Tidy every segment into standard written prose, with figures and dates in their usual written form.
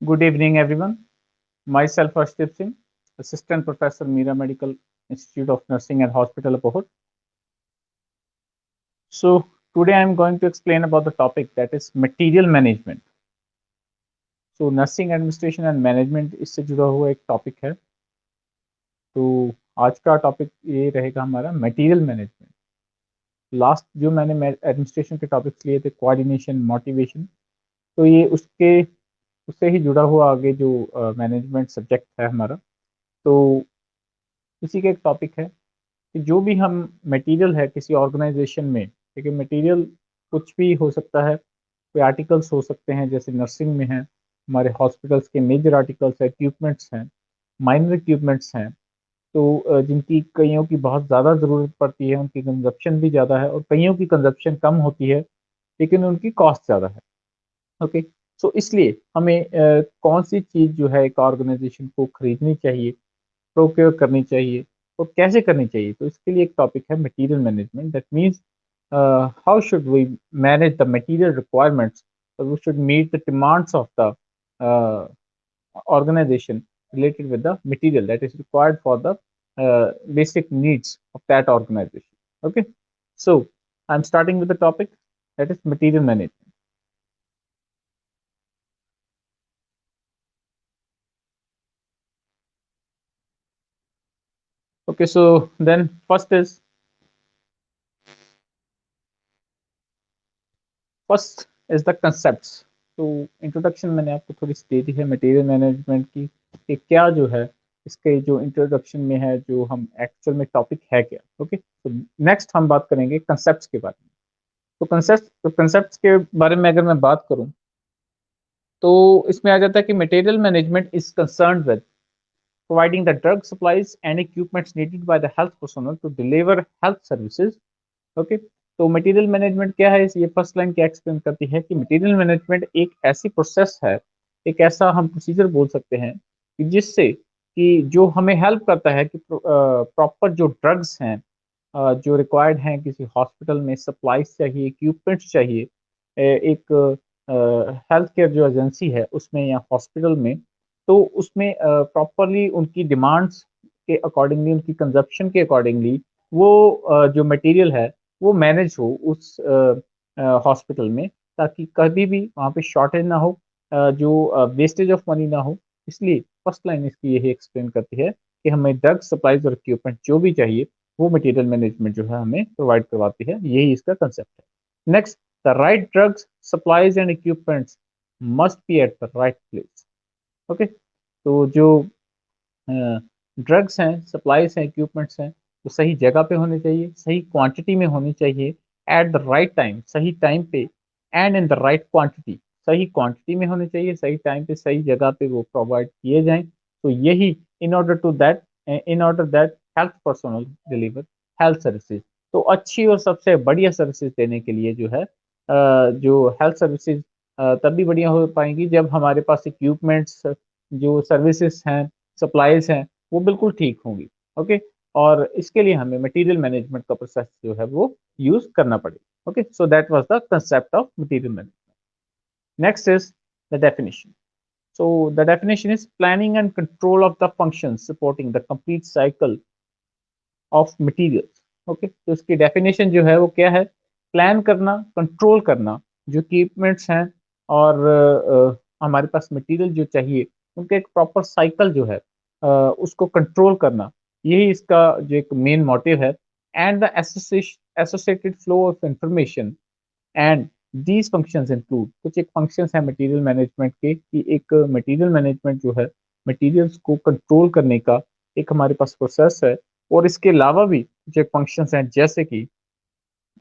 Good evening, everyone. Myself, Arshdeep Singh, Assistant Professor, Mira Medical Institute of Nursing and Hospital, Apohot. So, today I am going to explain about the topic that is material management. So, nursing administration and management इससे जुड़ा हुआ एक topic है. तो आज का topic ये रहेगा हमारा मटेरियल मैनेजमेंट. लास्ट जो मैंने एडमिनिस्ट्रेशन के टॉपिक्स लिए थे, कोऑर्डिनेशन, मोटिवेशन, तो ये उससे ही जुड़ा हुआ आगे जो मैनेजमेंट सब्जेक्ट है हमारा. तो इसी का एक टॉपिक है कि जो भी हम मटेरियल है किसी ऑर्गेनाइजेशन में, ठीक है, मटेरियल कुछ भी हो सकता है. कोई आर्टिकल्स हो सकते हैं, जैसे नर्सिंग में है, हमारे हॉस्पिटल्स के मेजर आर्टिकल्स है, इक्विपमेंट्स हैं, माइनर इक्विपमेंट्स हैं. तो जिनकी कईयों की बहुत ज़्यादा ज़रूरत पड़ती है, उनकी कंजप्शन भी ज़्यादा है, और कईयों की कंजप्शन कम होती है लेकिन उनकी कॉस्ट ज़्यादा है. ओके. सो इसलिए हमें कौन सी चीज़ जो है एक ऑर्गेनाइजेशन को खरीदनी चाहिए, प्रोक्योर करनी चाहिए और कैसे करनी चाहिए. तो इसके लिए एक टॉपिक है material management. That means how should we manage the material requirements, we should meet the demands of the organization related with the material that is required for the basic needs of that organization. Okay, so I'm starting with the topic that is material management. Okay, so then first is the concepts. तो introduction मैंने आपको थोड़ी सी दे दी है material management की, कि क्या जो है इसके जो इंट्रोडक्शन में है, जो हम एक्चुअल में टॉपिक है क्या. ओके, तो नेक्स्ट हम बात करेंगे कंसेप्ट्स के बारे में. तो कंसेप्ट्स के बारे में अगर मैं बात करूं, तो इसमें आ जाता है कि material management is concerned with providing the drug supplies and equipments needed by the health personnel to deliver health services. Okay. तो मटेरियल मैनेजमेंट क्या है, ये फर्स्ट लाइन क्या एक्सप्लेन करती है कि मटेरियल मैनेजमेंट एक ऐसी प्रोसेस है, एक ऐसा हम प्रोसीजर बोल सकते हैं कि जिससे कि जो हमें हेल्प करता है कि प्रॉपर जो ड्रग्स हैं जो रिक्वायर्ड हैं किसी हॉस्पिटल में, सप्लाईज चाहिए, इक्विपमेंट्स चाहिए, एक हेल्थ केयर जो एजेंसी है उसमें या हॉस्पिटल में, तो उसमें प्रॉपरली उनकी डिमांड्स के अकॉर्डिंगली, उनकी कंजप्शन के अकॉर्डिंगली वो जो मटेरियल है वो मैनेज हो उस हॉस्पिटल में, ताकि कभी भी वहाँ पे शॉर्टेज ना हो, जो वेस्टेज ऑफ मनी ना हो. इसलिए फर्स्ट लाइन इसकी यही एक्सप्लेन करती है कि हमें ड्रग सप्लाईज और इक्विपमेंट जो भी चाहिए वो मटेरियल मैनेजमेंट जो है हमें प्रोवाइड करवाती है. यही इसका कंसेप्ट है. Next, the right drugs supplies and equipments must be at the right place. Okay. तो जो ड्रग्स हैं, सप्लाईज हैं, इक्विपमेंट्स हैं, तो सही जगह पे होने चाहिए, सही क्वांटिटी में होनी चाहिए, एट द राइट टाइम, सही टाइम पे, and in the right quantity, सही क्वांटिटी में होने चाहिए, सही टाइम पे, सही जगह पे वो प्रोवाइड किए जाएं. तो यही in order that health personnel deliver health services. तो अच्छी और सबसे बढ़िया सर्विसेज देने के लिए जो है जो हेल्थ सर्विसेज तभी बढ़िया हो पाएंगी जब हमारे पास इक्विपमेंट्स, जो सर्विसेज हैं, सप्लाईज हैं, वो बिल्कुल ठीक होंगी. ओके. और इसके लिए हमें मटेरियल मैनेजमेंट का प्रोसेस जो है वो यूज करना पड़ेगा. Okay, so that was the concept of material management. Next is the definition. So the definition is planning and control of the functions supporting the complete cycle of materials. Okay, तो इसकी definition जो है वो क्या है? Plan करना, control करना, जो इक्विपमेंट्स हैं और हमारे पास मटेरियल जो चाहिए उनका एक प्रॉपर साइकिल जो है उसको कंट्रोल करना, यही इसका जो एक मेन मोटिव है. And the associated flow of information and these functions include, कुछ एक फंक्शंस हैं मटेरियल मैनेजमेंट के, कि एक मटेरियल मैनेजमेंट जो है मटेरियल्स को कंट्रोल करने का एक हमारे पास प्रोसेस है. और इसके अलावा भी कुछ एक फंक्शंस हैं, जैसे कि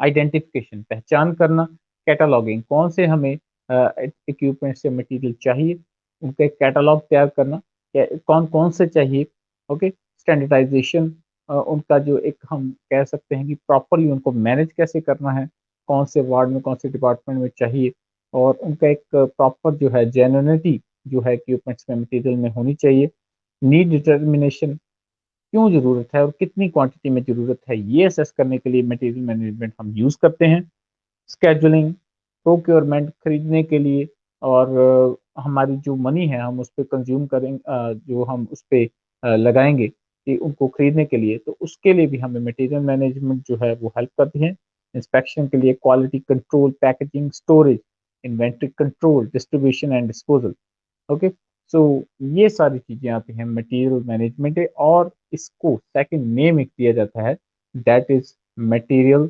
आइडेंटिफिकेशन, पहचान करना, कैटलॉगिंग, कौन से हमें इक्विपमेंट से मटेरियल चाहिए, उनका एक कैटलॉग तैयार करना, कौन कौन से चाहिए. ओके. स्टैंडर्डाइजेशन, उनका जो एक हम कह सकते हैं कि प्रॉपरली उनको मैनेज कैसे करना है, कौन से वार्ड में, कौन से डिपार्टमेंट में चाहिए, और उनका एक प्रॉपर जो है जेन्युइनिटी जो है इक्विपमेंट्स में, मटेरियल में होनी चाहिए. नीड डिटर्मिनेशन, क्यों ज़रूरत है और कितनी क्वांटिटी में ज़रूरत है, ये असेस करने के लिए मटेरियल मैनेजमेंट हम यूज़ करते हैं. स्केजुलिंग, प्रोक्योरमेंट, खरीदने के लिए और हमारी जो मनी है हम उस पे कंज्यूम करें, जो हम उस पे लगाएंगे कि उनको खरीदने के लिए, तो उसके लिए भी हमें मटेरियल मैनेजमेंट जो है वो हेल्प करती है। इंस्पेक्शन के लिए quality control, packaging, storage, inventory control, distribution and disposal. Okay, so ये सारी चीजें आती हैं मटेरियल मैनेजमेंट, और इसको सेकंड नेम एक दिया जाता है, that is material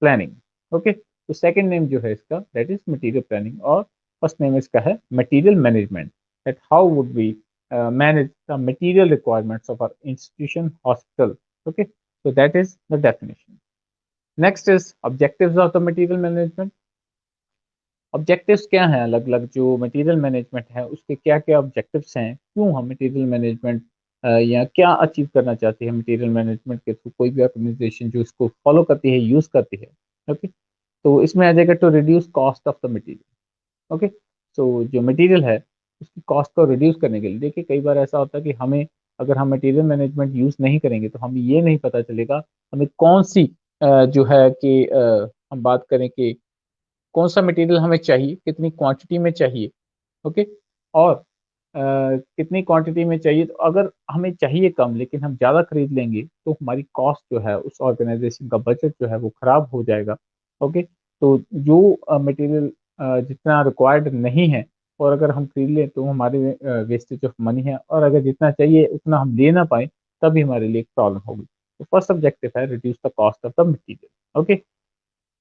planning. Okay, तो सेकंड नेम जो है इसका दैट इज मटेरियल प्लानिंग, और फर्स्ट नेम इसका है material management, that how would we manage the material requirements of our institution, hospital. Okay, so that is the definition. Next is objectives of the material management. Objectives क्या हैं, अलग अलग जो material management है उसके क्या क्या ऑब्जेक्टिव्स हैं, क्यों हम मटेरियल मैनेजमेंट या क्या अचीव करना चाहती है मटेरियल मैनेजमेंट के थ्रू कोई भी ऑर्गेनाइजेशन जो इसको फॉलो करती है, यूज करती है। ओके, तो इसमें आ जाएगा to reduce cost of the material. Okay, तो जो मटेरियल है उसकी कॉस्ट को रिड्यूस करने के लिए, देखिए कई बार ऐसा होता है कि हमें, अगर हम मटेरियल मैनेजमेंट यूज नहीं करेंगे तो हमें ये नहीं पता चलेगा हमें कौन सी जो है कि हम बात करें कि कौन सा मटेरियल हमें चाहिए, कितनी क्वांटिटी में चाहिए। ओके, और कितनी क्वांटिटी में चाहिए, तो अगर हमें चाहिए कम लेकिन हम ज़्यादा खरीद लेंगे तो हमारी कॉस्ट जो है, उस ऑर्गेनाइजेशन का बजट जो है वो खराब हो जाएगा। ओके, तो जो मटेरियल जितना रिक्वायर्ड नहीं है और अगर हम खरीद लें तो हमारे वेस्टेज ऑफ मनी है, और अगर जितना चाहिए उतना हम ले ना पाए तभी हमारे लिए एक प्रॉब्लम होगी। तो फर्स्ट ऑब्जेक्टिव है reduce the cost of the material. Okay,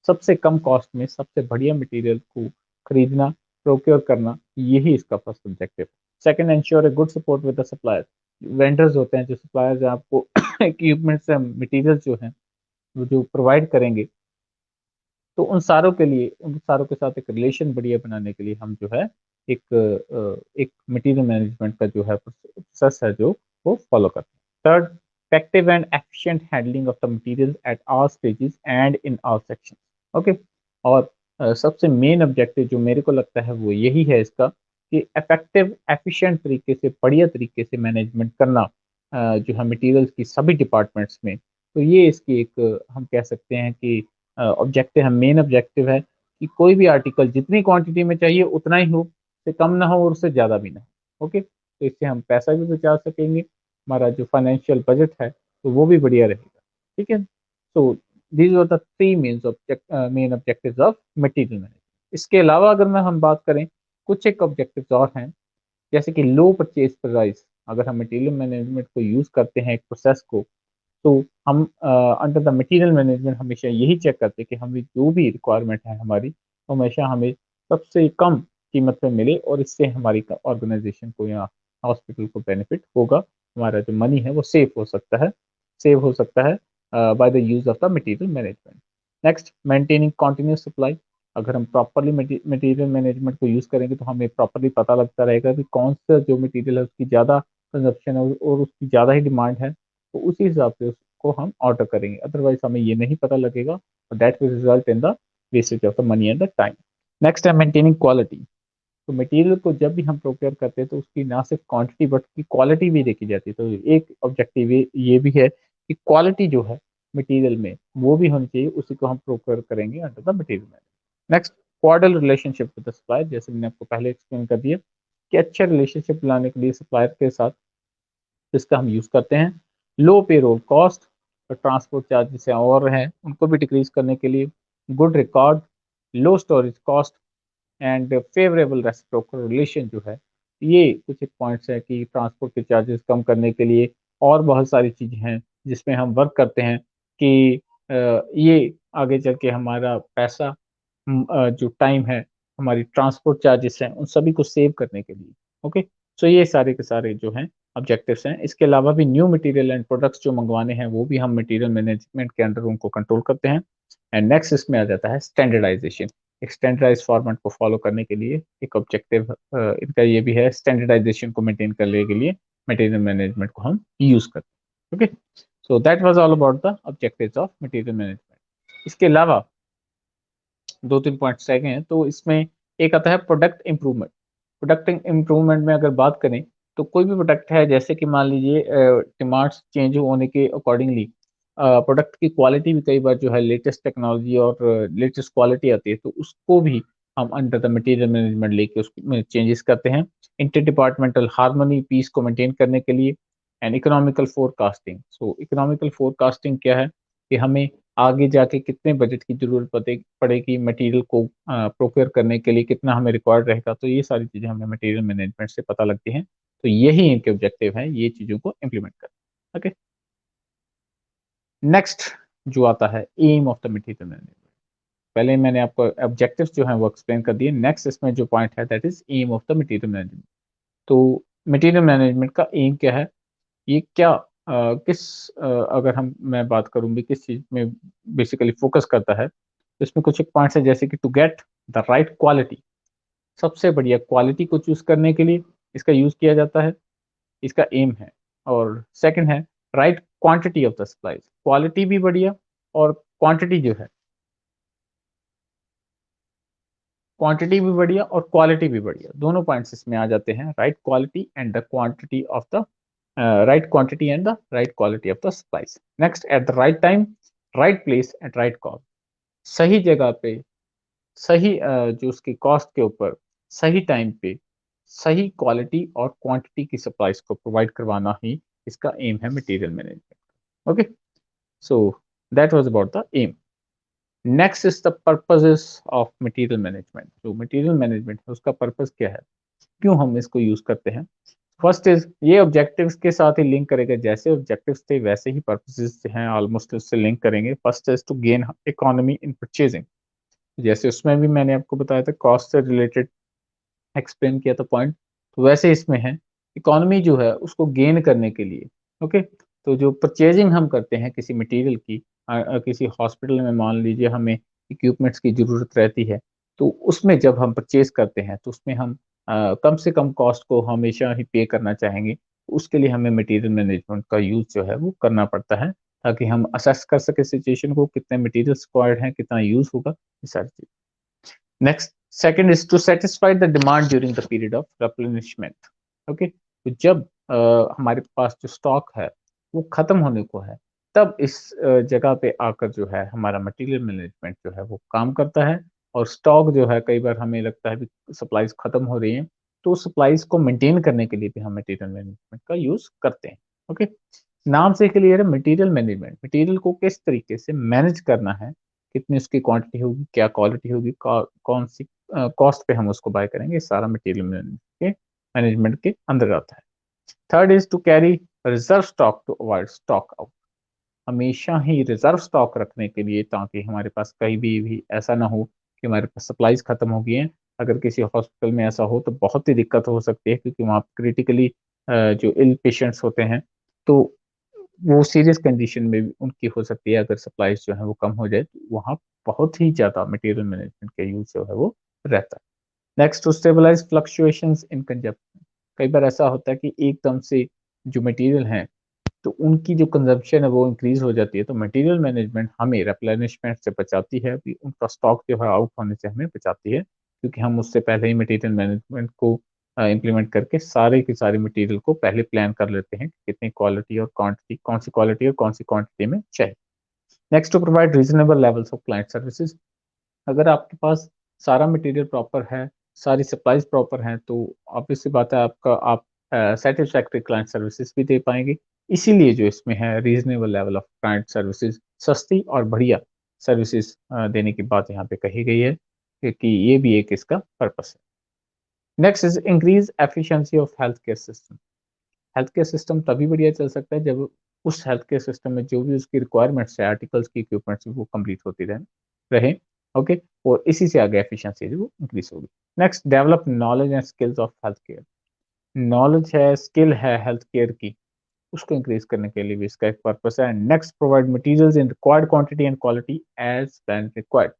सबसे कम कॉस्ट में सबसे बढ़िया मटेरियल को खरीदना, प्रोक्योर करना, यही इसका फर्स्ट ऑब्जेक्टिव है। Second, ensure a good support with the supplier. Vendors होते हैं जो सप्लायर्स हैं आपको इक्विपमेंट्स एंड मटेरियल जो हैं वो जो प्रोवाइड करेंगे, तो उन सारों के लिए, उन सारों के साथ एक रिलेशन बढ़िया बनाने के लिए हम जो है एक मटेरियल मैनेजमेंट का जो है प्रोसेस है जो वो फॉलो करते हैं। Third, effective and efficient handling of the materials at all stages and in all sections. Okay, और सबसे मेन ऑब्जेक्टिव जो मेरे को लगता है वो यही है इसका, कि इफेक्टिव एफिशिएंट तरीके से, बढ़िया तरीके से मैनेजमेंट करना जो है मटेरियल्स की सभी डिपार्टमेंट्स में। तो ये इसकी एक हम कह सकते हैं कि ऑब्जेक्टिव है, मेन ऑब्जेक्टिव है कि कोई भी आर्टिकल जितनी क्वांटिटी में चाहिए उतना ही हो, से कम ना हो और उससे ज़्यादा भी ना हो। ओके, तो इससे हम पैसा भी बचा सकेंगे, हमारा जो फाइनेंशियल बजट है तो वो भी बढ़िया रहेगा। ठीक है, so these are the three main objectives of material management. इसके अलावा अगर मैं हम बात करें, कुछ एक ऑब्जेक्टिव्स और हैं, जैसे कि लो परचेज प्राइस। अगर हम मटेरियल मैनेजमेंट को यूज करते हैं एक प्रोसेस को, तो हम अंडर द मटेरियल मैनेजमेंट हमेशा यही चेक करते हैं कि हमें जो भी रिक्वायरमेंट है हमारी, वो हमेशा हमें सबसे कम कीमत पे मिले, और इससे हमारी ऑर्गेनाइजेशन को या हॉस्पिटल को बेनिफिट होगा, हमारा जो मनी है वो सेव हो सकता है by the use of the material management. Next, maintaining continuous supply. अगर हम प्रॉपरली मटेरियल मैनेजमेंट को यूज करेंगे तो हमें प्रॉपरली पता लगता रहेगा कि कौन सा जो मटेरियल है उसकी ज़्यादा कंजप्शन है और उसकी ज़्यादा ही डिमांड है, तो उसी हिसाब से उसको हम ऑर्डर करेंगे, अदरवाइज हमें ये नहीं पता लगेगा, that will result in the wastage of the money and the time. Next है मेंटेनिंग क्वालिटी। तो मटेरियल को जब भी हम प्रोक्योर करते हैं तो उसकी ना सिर्फ क्वांटिटी बट की क्वालिटी भी देखी जाती है। तो एक ऑब्जेक्टिव ये भी है कि क्वालिटी जो है मटेरियल में वो भी होनी चाहिए, उसी को हम प्रोक्योर करेंगे under the material management. Next, cordial relationship with the supplier. जैसे मैंने आपको पहले एक्सप्लेन कर दिया कि अच्छा रिलेशनशिप लाने के लिए सप्लायर के साथ इसका हम यूज़ करते हैं। लो पेरोल कॉस्ट और ट्रांसपोर्ट चार्जेस हैं और हैं उनको भी डिक्रीज करने के लिए। Good record, low storage cost and favourable reciprocal relation जो है, ये कुछ एक पॉइंट्स है कि ट्रांसपोर्ट के चार्जेस कम करने के लिए और बहुत सारी चीज़ें हैं जिसमें हम वर्क करते हैं कि ये आगे चल के हमारा पैसा, जो टाइम है, हमारी ट्रांसपोर्ट चार्जेस हैं, उन सभी को सेव करने के लिए। ओके, सो ये सारे के सारे जो हैं ऑब्जेक्टिव्स हैं। इसके अलावा भी न्यू मटेरियल एंड प्रोडक्ट्स जो मंगवाने हैं वो भी हम मटेरियल मैनेजमेंट के अंडर उनको कंट्रोल करते हैं। एंड नेक्स्ट इसमें आ जाता है स्टैंडर्डाइजेशन। एक स्टैंडर्डाइज फॉर्मेट को फॉलो करने के लिए एक ऑब्जेक्टिव इनका ये भी है, स्टैंडर्डाइजेशन को मेंटेन करने के लिए मटेरियल मैनेजमेंट को हम यूज करते हैं। Okay, so that was all about the objectives of material management. इसके अलावा दो तीन पॉइंट्स रह गए हैं, तो इसमें एक आता है प्रोडक्ट इम्प्रूवमेंट। प्रोडक्ट इम्प्रूवमेंट में अगर बात करें तो कोई भी प्रोडक्ट है, जैसे कि मान लीजिए डिमांड्स चेंज होने के अकॉर्डिंगली प्रोडक्ट की क्वालिटी भी कई बार जो है लेटेस्ट टेक्नोलॉजी और लेटेस्ट क्वालिटी आती है, तो उसको भी हम अंडर द मटेरियल मैनेजमेंट लेके उसमें चेंजेस करते हैं। इंटर डिपार्टमेंटल हार्मनी पीस को मेंटेन करने के लिए। And economical forecasting, so economical forecasting क्या है कि हमें आगे जाके कितने बजट की जरूरत पड़ेगी मटेरियल को प्रोक्योर करने के लिए, कितना हमें रिक्वायर्ड रहेगा, तो ये सारी चीजें हमें मटेरियल मैनेजमेंट से पता लगती हैं। तो यही इनके ऑब्जेक्टिव है, ये चीजों को इम्प्लीमेंट करना। ओके, नेक्स्ट जो आता है aim of the material management. पहले मैंने आपको ऑब्जेक्टिव्स जो हैं वो एक्सप्लेन कर दिए। नेक्स्ट इसमें जो पॉइंट है that is aim of the material management. तो मटेरियल मैनेजमेंट का एम क्या है, ये क्या अगर हम मैं बात करूंगी किस चीज में बेसिकली फोकस करता है, तो इसमें कुछ एक पॉइंट्स है जैसे कि to get the right quality, सबसे बढ़िया क्वालिटी को चूज करने के लिए इसका यूज किया जाता है, इसका एम है। और सेकंड है right quantity of the supplies, quality भी बढ़िया और क्वांटिटी जो है, क्वांटिटी भी बढ़िया और क्वालिटी भी बढ़िया, दोनों पॉइंट्स इसमें आ जाते हैं। Right quality and the quantity of the right quantity and the right quality of the supplies. Next at the right time, right place at right cost, सही जगह पे सही जो उसकी कॉस्ट के ऊपर सही टाइम पे सही क्वालिटी और क्वांटिटी की सप्लाईज को प्रोवाइड करवाना ही इसका एम है material management. Okay, so that was about the aim. Next is the purposes of material management. जो मटेरियल मैनेजमेंट है उसका पर्पस क्या है, क्यों हम इसको यूज करते हैं। फर्स्ट इज ये ऑब्जेक्टिव्स के साथ ही लिंक करेगा, जैसे ऑब्जेक्टिव्स थे वैसे ही पर्पसेस हैं ऑलमोस्ट उससे लिंक करेंगे। First is to gain economy in purchasing, जैसे उसमें भी मैंने आपको बताया था कॉस्ट से रिलेटेड एक्सप्लेन किया था पॉइंट, तो वैसे इसमें है इकोनॉमी जो है उसको गेन करने के लिए। ओके, तो जो परचेजिंग हम करते हैं किसी मटेरियल की, किसी हॉस्पिटल में मान लीजिए हमें इक्विपमेंट्स की ज़रूरत रहती है, तो उसमें जब हम परचेज करते हैं तो उसमें हम कम से कम कॉस्ट को हमेशा ही पे करना चाहेंगे। उसके लिए हमें मटेरियल मैनेजमेंट का यूज़ जो है वो करना पड़ता है, ताकि हम असेस कर सके सिचुएशन को, कितने मटेरियल्स रिक्वायर्ड हैं, कितना यूज़ होगा, ये सारी चीज़। Next second is to satisfy the demand during the period of replenishment. Okay, तो जब हमारे पास जो स्टॉक है वो खत्म होने को है, तब इस जगह पे आकर जो है हमारा मटेरियल मैनेजमेंट जो है वो काम करता है। और स्टॉक जो है कई बार हमें लगता है कि सप्लाईज खत्म हो रही हैं, तो सप्लाईज को मेंटेन करने के लिए भी हम मटेरियल मैनेजमेंट का यूज करते हैं। ओके, नाम से क्लियर है मटेरियल मैनेजमेंट, मटेरियल को किस तरीके से मैनेज करना है, कितनी उसकी क्वांटिटी होगी, क्या क्वालिटी होगी, कौन सी कॉस्ट पे हम उसको बाय करेंगे, ये सारा मटेरियल मैनेजमेंट के अंदर आता है। Third is to carry reserve stock to avoid stock out, हमेशा ही रिजर्व स्टॉक रखने के लिए, ताकि हमारे पास कहीं भी ऐसा ना हो कि हमारे पास सप्लाईज खत्म हो गई हैं। अगर किसी हॉस्पिटल में ऐसा हो तो बहुत ही दिक्कत हो सकती है, क्योंकि वहाँ क्रिटिकली जो इल पेशेंट्स होते हैं, तो वो सीरियस कंडीशन में भी उनकी हो सकती है। अगर सप्लाईज जो है वो कम हो जाए तो वहाँ बहुत ही ज़्यादा मटेरियल मैनेजमेंट का यूज जो है वो रहता है। Next to stabilise fluctuations in consumption, कई बार ऐसा होता है कि एकदम से जो मटेरियल है तो उनकी जो कंजप्शन है वो इंक्रीज हो जाती है, तो मटेरियल मैनेजमेंट हमें रिप्लेनिशमेंट से बचाती है, अभी उनका स्टॉक जो है आउट होने से हमें बचाती है, क्योंकि हम उससे पहले ही मटेरियल मैनेजमेंट को इम्प्लीमेंट करके सारे के सारे मटेरियल को पहले प्लान कर लेते हैं कि कितनी क्वालिटी और क्वांटिटी, कौन सी क्वालिटी और कौन सी क्वांटिटी में चाहिए। Next to provide reasonable levels of client services, अगर आपके पास सारा मटेरियल प्रॉपर है, सारी सप्लाईज प्रॉपर हैं, तो ऑब्वियस सी बात है आप सेटिस्फैक्टरी क्लाइंट सर्विसेज भी दे पाएंगे। इसीलिए जो इसमें है reasonable level of client services, सस्ती और बढ़िया सर्विसेज देने की बात यहाँ पे कही गई है, क्योंकि ये भी एक इसका पर्पस है। Next is increase efficiency of health care system, health care system तभी बढ़िया चल सकता है जब उस हेल्थ केयर सिस्टम में जो भी उसकी रिक्वायरमेंट्स है, आर्टिकल्स की इक्विपमेंट्स वो कंप्लीट होती रहे। ओके, और इसी से आगे एफिशिएंसी जो वो इंक्रीज होगी। Next develop knowledge and skills of health care, knowledge है, स्किल है हेल्थ केयर की, उसको इंक्रीज करने के लिए भी इसका एक पर्पस है। Next provide materials in required quantity and quality as when required.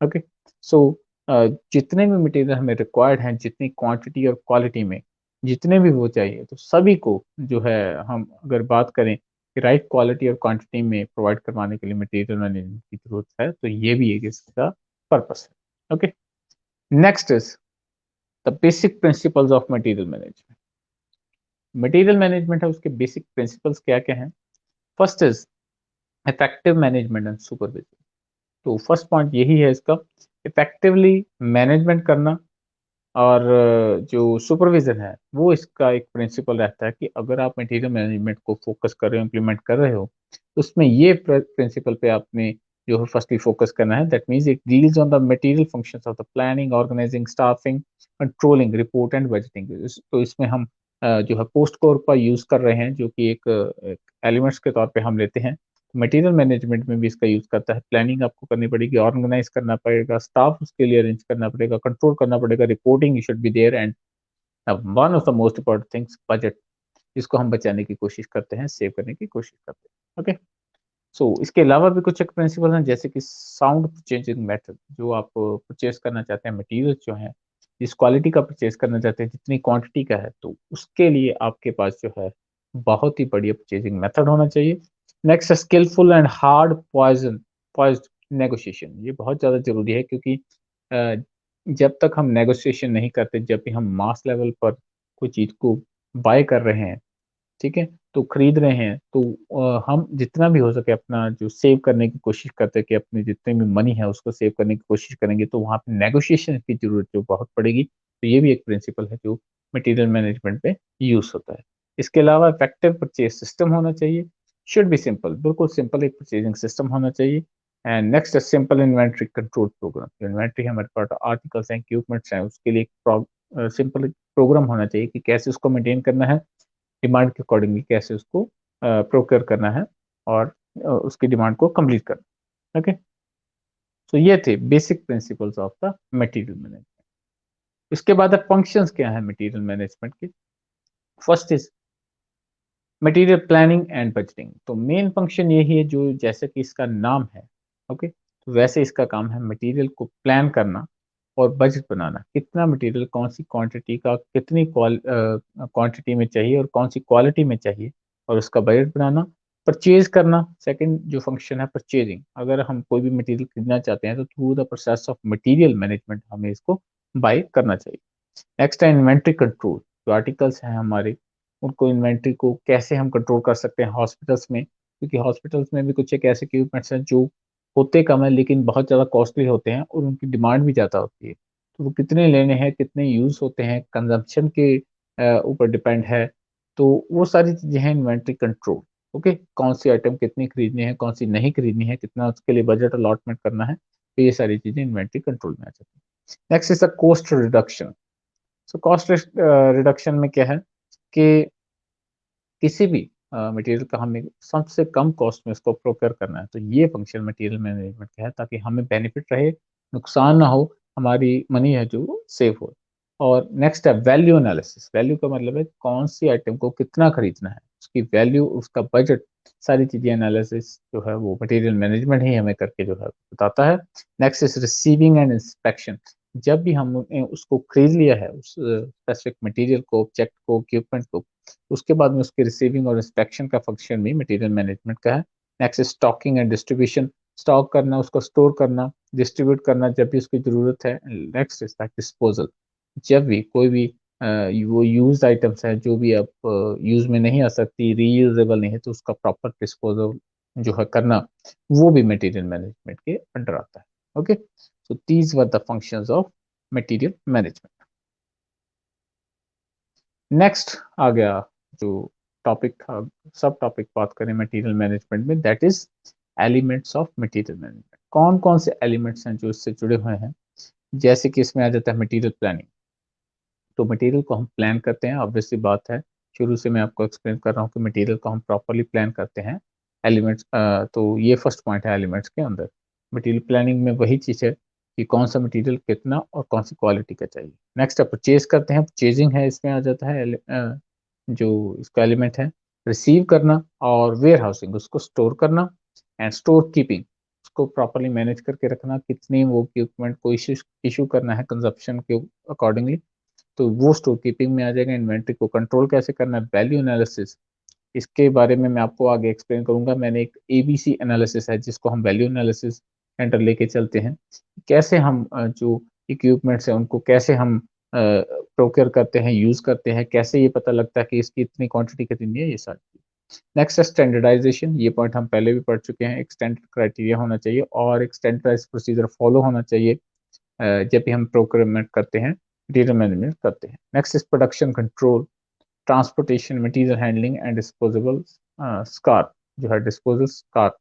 Okay, so जितने भी मटेरियल हमें रिक्वायर्ड हैं, जितनी क्वांटिटी और क्वालिटी में जितने भी वो चाहिए, तो सभी को जो है हम अगर बात करें कि राइट क्वालिटी और क्वांटिटी में प्रोवाइड करवाने के लिए मटेरियल मैनेजमेंट की जरूरत है, तो ये भी एक इसका पर्पस है। Okay, next is the basic principles of material management. Material management है, उसके बेसिक प्रिंसिपल्स क्या क्या हैं। First is effective management and supervision, तो फर्स्ट पॉइंट यही है इसका इफेक्टिवली मैनेजमेंट करना और जो सुपरविज़न है, वो इसका एक प्रिंसिपल रहता है कि अगर आप मटेरियल मैनेजमेंट को फ़ोकस कर रहे हो, इम्प्लीमेंट कर रहे हो, तो उसमें ये प्रिंसिपल पे आपने जो है फर्स्टली फ़ोकस करना है। That means it deals on the material functions of the planning, organising, staffing, controlling, report and budgeting. तो इसमें हम जो है पोस्ट कोर का यूज़ कर रहे हैं, जो कि एक एलिमेंट्स के तौर पे हम लेते हैं। मटेरियल मैनेजमेंट में भी इसका यूज़ करता है। प्लानिंग आपको करनी पड़ेगी, ऑर्गेनाइज़ करना पड़ेगा, स्टाफ उसके लिए अरेंज करना पड़ेगा, कंट्रोल करना पड़ेगा, reporting should be there and one of the most important things budget, इसको हम बचाने की कोशिश करते हैं, सेव करने की कोशिश करते हैं। ओके? सो इसके अलावा भी कुछ एक प्रिंसिपल हैं जैसे कि साउंड परचेजिंग मेथड, जो आप परचेज़ करना चाहते हैं मटेरियल्स जो हैं, जिस क्वालिटी का परचेज़ करना चाहते हैं, जितनी क्वांटिटी का है, तो उसके लिए आपके पास जो है बहुत ही बढ़िया परचेजिंग मेथड होना चाहिए। नेक्स्ट है skilful and hard poised negotiation. ये बहुत ज़्यादा ज़रूरी है क्योंकि अ, जब तक हम नेगोशिएशन नहीं करते, जब भी हम मास लेवल पर कोई चीज़ को बाय कर रहे हैं, ठीक है? तो खरीद रहे हैं, तो हम जितना भी हो सके अपना जो सेव करने की कोशिश करते हैं कि अपनी जितनी भी मनी है उसको सेव करने की कोशिश करेंगे, तो वहाँ पे नेगोशिएशन की ज़रूरत जो बहुत पड़ेगी। तो ये भी एक प्रिंसिपल है जो मटेरियल मैनेजमेंट में यूज़ होता है। इसके अलावा इफेक्टिव परचेज़ सिस्टम होना चाहिए, शुड बी सिंपल, बिल्कुल सिंपल एक परचेजिंग सिस्टम होना चाहिए। एंड नेक्स्ट है सिंपल इन्वेंटरी कंट्रोल प्रोग्राम। जो इन्वेंटरी हमारे पास आर्टिकल्स हैं, इक्विपमेंट्स हैं, उसके लिए एक सिंपल प्रोग्राम होना चाहिए कि कैसे उसको मेंटेन करना है, डिमांड के अकॉर्डिंगली कैसे उसको प्रोक्योर करना है और उसकी डिमांड को कंप्लीट करना। ओके? सो ये थे basic principles of the material management. इसके बाद अब फंक्शंस क्या है मटेरियल मैनेजमेंट के? First is material planning and budgeting. तो मेन फंक्शन यही है जो जैसे कि इसका नाम है, ओके? तो वैसे इसका काम है मटेरियल को प्लान करना और बजट बनाना। कितना मटेरियल कौन-सी क्वांटिटी का कितनी क्वांटिटी में चाहिए और कौन-सी क्वालिटी में चाहिए और उसका बजट बनाना। परचेज़ करना, सेकंड जो फंक्शन है परचेज़िंग। अगर हम कोई भी मटेरियल खरीदना चाहते हैं तो through the process of material management हमें इसको बाय करना चाहिए। नेक्स्ट है इन्वेंटरी कंट्रोल। जो आर्टिकल्स हैं हमारे, उनको इन्वेंटरी को कैसे हम कंट्रोल कर सकते हैं हॉस्पिटल्स में, क्योंकि हॉस्पिटल्स में भी कुछ एक ऐसे इक्विपमेंट्स हैं जो होते कम है लेकिन बहुत ज़्यादा कॉस्टली होते हैं और उनकी डिमांड भी ज़्यादा होती है। तो वो कितने लेने हैं, कितने यूज़ होते हैं, कंज़म्पशन के ऊपर डिपेंड है। तो वो सारी चीज़ें हैं इन्वेंटरी कंट्रोल। ओके? कौन-सी आइटम कितनी खरीदनी है, कौन-सी नहीं खरीदनी है, कितना उसके लिए बजट अलॉटमेंट करना है, तो ये सारी चीज़ें इन्वेंटरी कंट्रोल में आ जाती हैं। Next is the cost reduction. So cost reduction में क्या है कि किसी भी मटेरियल का हमें सबसे कम कॉस्ट में उसको प्रोक्योर करना है, तो ये फंक्शन मटेरियल मैनेजमेंट का है ताकि हमें बेनिफिट रहे, नुकसान ना हो, हमारी मनी है जो सेव हो। और नेक्स्ट है वैल्यू एनालिसिस। वैल्यू का मतलब है कौन-सी आइटम को कितना खरीदना है, उसकी वैल्यू, उसका बजट, सारी चीज़ें एनालिसिस जो है वो मटेरियल मैनेजमेंट ही हमें करके जो है बताता है। Next is receiving end inspection. जब भी हमने उसको खरीद लिया है, उस स्पेसिफिक मटेरियल को, ऑब्जेक्ट को, इक्विपमेंट को, उसके बाद में उसकी रिसीविंग और इंस्पेक्शन का फंक्शन भी मटेरियल मैनेजमेंट का है। Next stocking and distribution. Stock करना, उसको स्टोर करना, डिस्ट्रीब्यूट करना जब भी उसकी ज़रूरत है। Next is that disposal. जब भी कोई भी वो यूज़्ड आइटम्स हैं जो भी अब यूज़ में नहीं आ सकती, रीयूजेबल नहीं है, तो उसका प्रॉपर डिस्पोज़ल जो है करना, वो भी मटेरियल मैनेजमेंट के अंडर आता है। Okay? So these were the functions of material management. Next आ गया जो टॉपिक था, सब टॉपिक बात करें मटेरियल मैनेजमेंट में, that is elements of material management. कौन कौन से एलिमेंट्स हैं जो इससे जुड़े हुए हैं? जैसे कि इसमें आ जाता है मटेरियल प्लानिंग। तो मटेरियल को हम प्लान करते हैं, ऑब्वियस सी बात है। शुरू से मैं आपको एक्सप्लेन कर रहा हूँ कि मटेरियल को हम प्रॉपर्ली प्लान करते हैं। एलिमेंट्स तो ये फर्स्ट पॉइंट है एलिमेंट्स के अंदर। मटेरियल प्लानिंग में वही चीज़ है कि कौन सा मटेरियल कितना और कौन सी क्वालिटी का चाहिए। नेक्स्ट है परचेज करते हैं, परचेजिंग है, इसमें आ जाता है जो इसका एलिमेंट है रिसीव करना और वेयर हाउसिंग, उसको स्टोर करना एंड स्टोर कीपिंग, उसको प्रॉपर्ली मैनेज करके रखना, कितनी वो इक्विपमेंट को इशू करना है कंजप्शन के अकॉर्डिंगली, तो वो स्टोर कीपिंग में आ जाएगा। इन्वेंटरी को कंट्रोल कैसे करना है, वैल्यू एनालिसिस, इसके बारे में मैं आपको आगे एक्सप्लेन करूंगा। मैंने एक एबीसी एनालिसिस है जिसको हम वैल्यू एनालिसिस सेंटर लेके चलते हैं। कैसे हम जो इक्विपमेंट्स हैं उनको कैसे हम प्रोक्योर करते हैं, यूज करते हैं, कैसे ये पता लगता है कि इसकी इतनी क्वांटिटी कितनी है, ये सारी। नेक्स्ट है स्टैंडर्डाइजेशन। ये पॉइंट हम पहले भी पढ़ चुके हैं। एक स्टैंडर्ड क्राइटेरिया होना चाहिए और एक स्टैंडर्डाइज प्रोसीजर फॉलो होना चाहिए जब भी हम प्रोक्योरमेंट करते हैं, मटेरियल मैनेजमेंट करते हैं। Next is production control, transportation, material handling and disposable scrap जो है, डिस्पोजल स्क्रैप।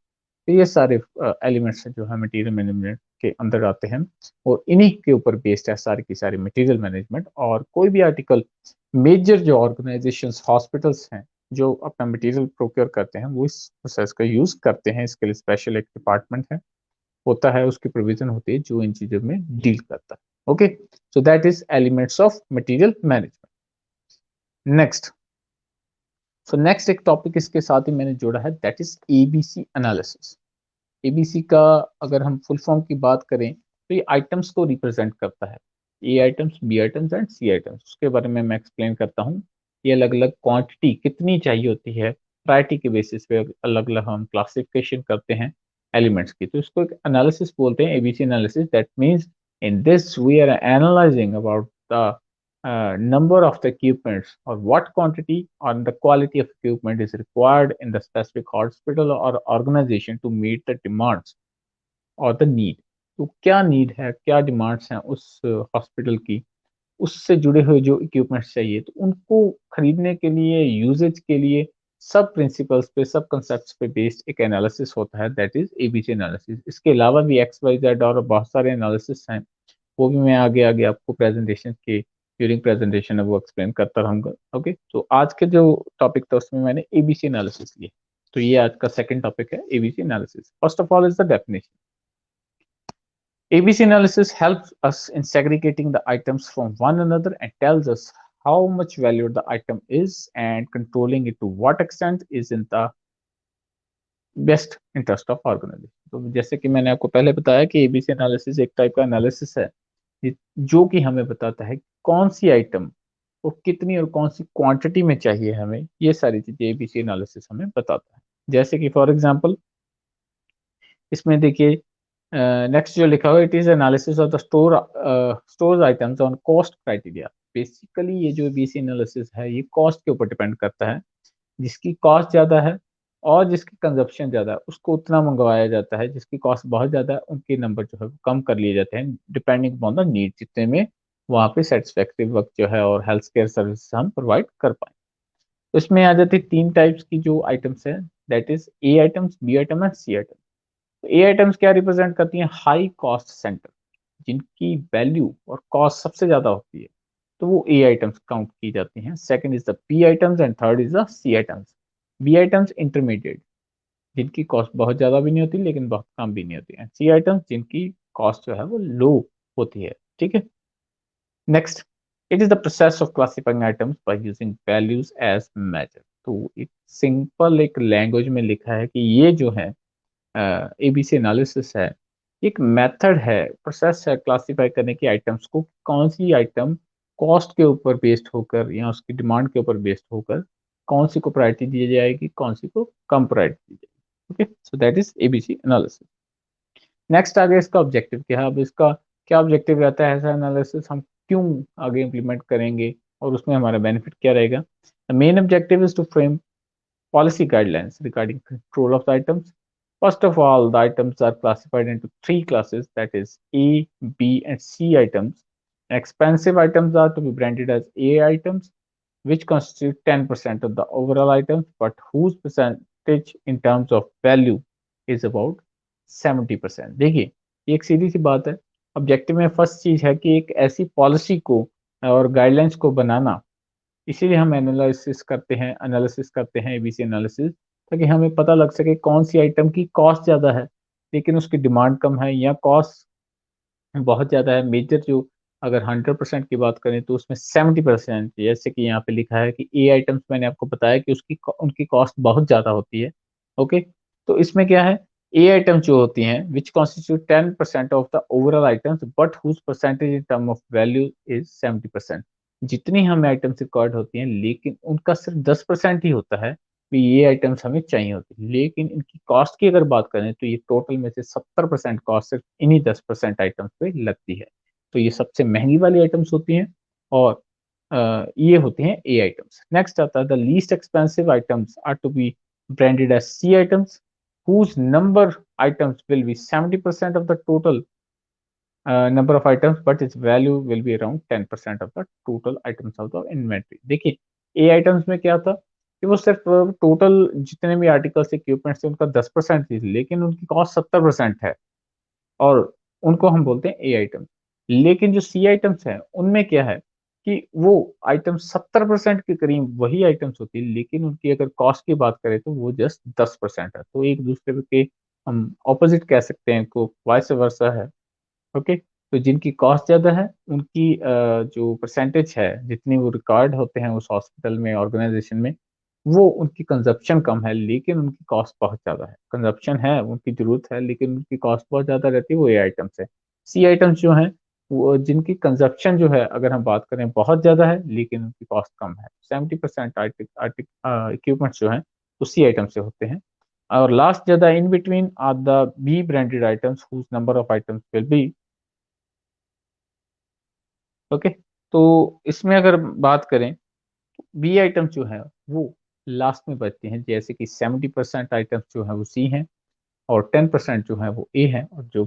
तो ये सारे एलिमेंट्स जो है मटेरियल मैनेजमेंट के अंदर आते हैं और इन्हीं के ऊपर बेस्ड है सारी की सारी मटेरियल मैनेजमेंट। और कोई भी आर्टिकल मेजर जो ऑर्गेनाइजेशंस हॉस्पिटल्स हैं जो अपना मटेरियल प्रोक्योर करते हैं वो इस प्रोसेस का यूज करते हैं। इसके लिए स्पेशल एक डिपार्टमेंट है, होता है, उसकी प्रोविजन होती है जो इन चीजों में डील करता है। Okay, so that is elements of material management. Next, so next एक टॉपिक इसके साथ ही मैंने जोड़ा है, that is ABC analysis. ABC का अगर हम फुल फॉर्म की बात करें तो ये आइटम्स को रिप्रेजेंट करता है, A items, B items and C items. उसके बारे में मैं एक्सप्लेन करता हूँ। ये अलग अलग क्वांटिटी कितनी चाहिए होती है, प्रायोरिटी के बेसिस पे अलग अलग हम क्लासिफिकेशन करते हैं एलिमेंट्स की, तो इसको एक एनालिसिस बोलते हैं, ABC analysis. That means in this we are analysing about the number of the equipments or what quantity or the quality of equipment is required in the specific hospital or organization to meet the demands or the need। तो क्या need है, क्या demands हैं उस hospital की, उससे जुड़े हुए जो इक्विपमेंट्स चाहिए, तो उनको खरीदने के लिए, यूजेज के लिए, सब प्रिंसिपल्स पे, सब कंसेप्ट्स पे बेस्ड एक एनालिसिस होता है, दैट इज एबीसी एनालिसिस। इसके अलावा भी एक्स वाई जेड और बहुत सारे एनालिसिस हैं, वो भी मैं आगे आगे आपको प्रेजेंटेशन के ड्यूरिंग प्रेजेंटेशन वो एक्सप्लेन करता रहूंगा। ओके, तो आज के जो टॉपिक था उसमें मैंने एबीसी एनालिसिस लिया। तो ये आज का सेकंड टॉपिक है, ABC analysis. First of all is the definition. ABC analysis helps us in segregating the items from one another and tells us how much valued the item is and controlling it to what extent is in the best interest of organization। तो जैसे कि मैंने आपको पहले बताया कि ABC analysis एक type का एनालिसिस है जो कि हमें बताता है कौन सी आइटम और कितनी और कौन सी क्वांटिटी में चाहिए हमें, ये सारी चीजें एबीसी एनालिसिस हमें बताता है। जैसे कि फॉर एग्जांपल इसमें देखिए नेक्स्ट जो लिखा हुआ, it is analysis of the store items on cost criteria. Basically ये जो एबीसी एनालिसिस है ये कॉस्ट के ऊपर डिपेंड करता है। जिसकी कॉस्ट ज़्यादा है और जिसकी कंजप्शन ज़्यादा है उसको उतना मंगवाया जाता है, जिसकी कॉस्ट बहुत ज़्यादा है उनके नंबर जो है वो कम कर लिए जाते हैं डिपेंडिंग अपॉन द नीड, जितने में वहाँ पे सेटिस्फैक्टरी वर्क जो है और हेल्थ केयर सर्विस हम प्रोवाइड कर पाए। तो इसमें आ जाती है तीन टाइप्स की जो आइटम्स है, that is A items, B item and C item. तो ए आइटम्स क्या रिप्रेजेंट करती हैं, हाई कॉस्ट सेंटर, जिनकी वैल्यू और कॉस्ट सबसे ज़्यादा होती है, तो वो ए आइटम्स काउंट की जाती हैं। Second is the B items and third is the C items. B items intermediate, जिनकी कॉस्ट बहुत ज़्यादा भी नहीं होती लेकिन बहुत कम भी नहीं होती है। सी आइटम्स जिनकी कॉस्ट जो है वो लो होती है। ठीक है, next, it is the process of classifying items by using values as measure. तो एक सिंपल एक लैंग्वेज में लिखा है कि ये जो है एबीसी एनालिसिस है, एक मेथड है, प्रोसेस है क्लासिफाई करने की आइटम्स को, कौन सी आइटम कॉस्ट के ऊपर बेस्ड होकर या उसकी डिमांड के ऊपर बेस्ड होकर कौन सी को प्रायोरिटी दी जाएगी, कौन सी को कम प्रायोरिटी दी जाएगी। Okay, so that is ABC analysis. Next आगे इसका ऑब्जेक्टिव क्या है। अब इसका क्या ऑब्जेक्टिव रहता है, ऐसा एनालिसिस हम क्यों आगे इम्प्लीमेंट करेंगे और उसमें हमारा बेनिफिट क्या रहेगा। The main objective is to frame policy guidelines regarding control of the items. First of all, the items are classified into three classes, that is A, B, and C items. Expensive items are to be branded as A items, which constitute 10% of the overall items, but whose percentage in terms of value is about 70%। देखिए, ये एक सीधी सी बात है। Objective में first चीज है कि एक ऐसी पॉलिसी को और गाइडलाइंस को बनाना, इसीलिए हम एनालिसिस करते हैं एबीसी एनालिसिस, ताकि हमें पता लग सके कौन सी आइटम की कॉस्ट ज़्यादा है लेकिन उसकी डिमांड कम है, या कॉस्ट बहुत ज़्यादा है। मेजर जो अगर 100% की बात करें तो उसमें 70%, जैसे कि यहाँ पे लिखा है कि ए आइटम्स, मैंने आपको बताया कि उनकी कॉस्ट बहुत ज़्यादा होती है। ओके, तो इसमें क्या है, ए आइटम्स जो होती हैं which constitute 10% of the overall items but whose percentage in term of value is 70%। जितनी हमें आइटम्स रिक्वायर्ड होती हैं लेकिन उनका सिर्फ 10% ही होता है कि ये आइटम्स हमें चाहिए होती है, लेकिन इनकी कॉस्ट की अगर बात करें तो ये टोटल में से 70% कॉस्ट सिर्फ इन्हीं 10% आइटम्स पे लगती है। तो ये सबसे महंगी वाली आइटम्स होती हैं और ये होती हैं ए आइटम्स। नेक्स्ट आता है the least expensive items are to be branded as C items, whose number items will be 70% of the total number of items, but its value will be around 10% of the total items of the inventory. देखिए ए items में क्या था कि वो सिर्फ total जितने भी articles equipments थे उनका 10% थी, लेकिन उनकी कॉस्ट 70% है और उनको हम बोलते हैं ए आइटम। लेकिन जो सी आइटम्स हैं उनमें क्या है कि वो आइटम 70% के करीब वही आइटम्स होती है, लेकिन उनकी अगर कॉस्ट की बात करें तो वो जस्ट 10% है। तो एक दूसरे के हम ऑपोजिट कह सकते हैं, इनको वाइस वर्सा है। ओके, तो जिनकी कॉस्ट ज़्यादा है उनकी जो परसेंटेज है, जितनी वो रिकॉर्ड होते हैं उस हॉस्पिटल में, ऑर्गेनाइजेशन में, वो उनकी कंजप्शन कम है लेकिन उनकी कॉस्ट बहुत ज़्यादा है। कंजप्शन है, उनकी ज़रूरत है, लेकिन उनकी कॉस्ट बहुत ज़्यादा रहती है, वो ए आइटम्स है। सी आइटम्स जो हैं वो जिनकी कंजप्शन जो है अगर हम बात करें बहुत ज़्यादा है लेकिन उनकी कॉस्ट कम है। 70% इक्विपमेंट्स जो हैं वो सी आइटम से होते हैं। और लास्ट ज़्यादा in between are the B branded items whose number of items will be okay. तो इसमें अगर बात करें बी आइटम्स जो है वो लास्ट में बचते हैं, जैसे कि 70% आइटम्स जो है वो सी हैं और 10% जो है वो ए है, और जो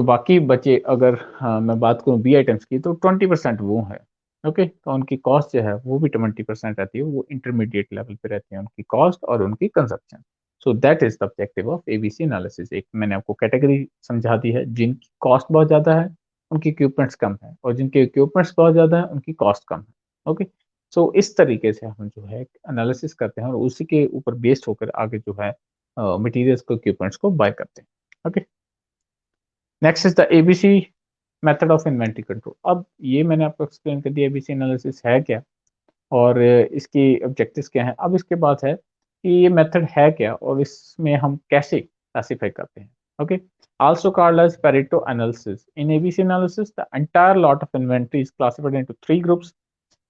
बाकी बचे, अगर हाँ, मैं बात करूँ बी आइटम्स की, तो 20% वो है। ओके, तो उनकी कॉस्ट जो है वो भी 20% रहती है, वो इंटरमीडिएट लेवल पे रहती है उनकी कॉस्ट और उनकी consumption. So that is the objective of ABC analysis. एक मैंने आपको कैटेगरी समझा दी है, जिनकी कॉस्ट बहुत ज़्यादा है उनकी इक्विपमेंट्स कम है, और जिनके इक्विपमेंट्स बहुत ज़्यादा है उनकी कॉस्ट कम है। ओके, सो इस तरीके से हम जो है एनालिसिस करते हैं और उसी के ऊपर बेस्ड होकर आगे जो है मटेरियल्स को, इक्विपमेंट्स को बाय करते हैं। Okay, next is the ABC method of inventory control. अब ये मैंने आपको एक्सप्लेन कर दिया एबीसी एनालिसिस है क्या और इसकी ऑब्जेक्टिव्स क्या हैं। अब इसके बाद है कि ये मेथड है क्या और इसमें हम कैसे क्लासिफाई करते हैं। Okay, also called as Pareto analysis. In ABC analysis, the entire lot of inventory is classified into three groups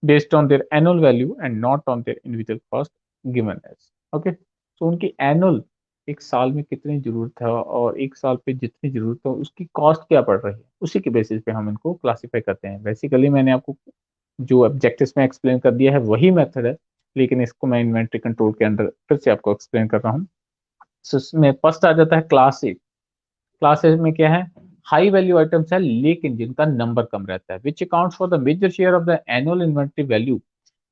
based on their annual value and not on their individual cost given as. Okay, so उनकी annual एक साल में कितनी जरूरत है और एक साल पे जितनी जरूरत है उसकी कॉस्ट क्या पड़ रही है, उसी के बेसिस पे हम इनको क्लासिफाई करते हैं। बेसिकली मैंने आपको जो ऑब्जेक्टिव्स में एक्सप्लेन कर दिया है वही मेथड है, लेकिन इसको मैं इन्वेंटरी कंट्रोल के अंदर फिर से आपको एक्सप्लेन कर रहा हूँ। सो इसमें फर्स्ट आ जाता है क्लास ए। क्लासेस में क्या है, हाई वैल्यू आइटम्स है लेकिन जिनका नंबर कम रहता है, which accounts for the major share of the annual inventory value.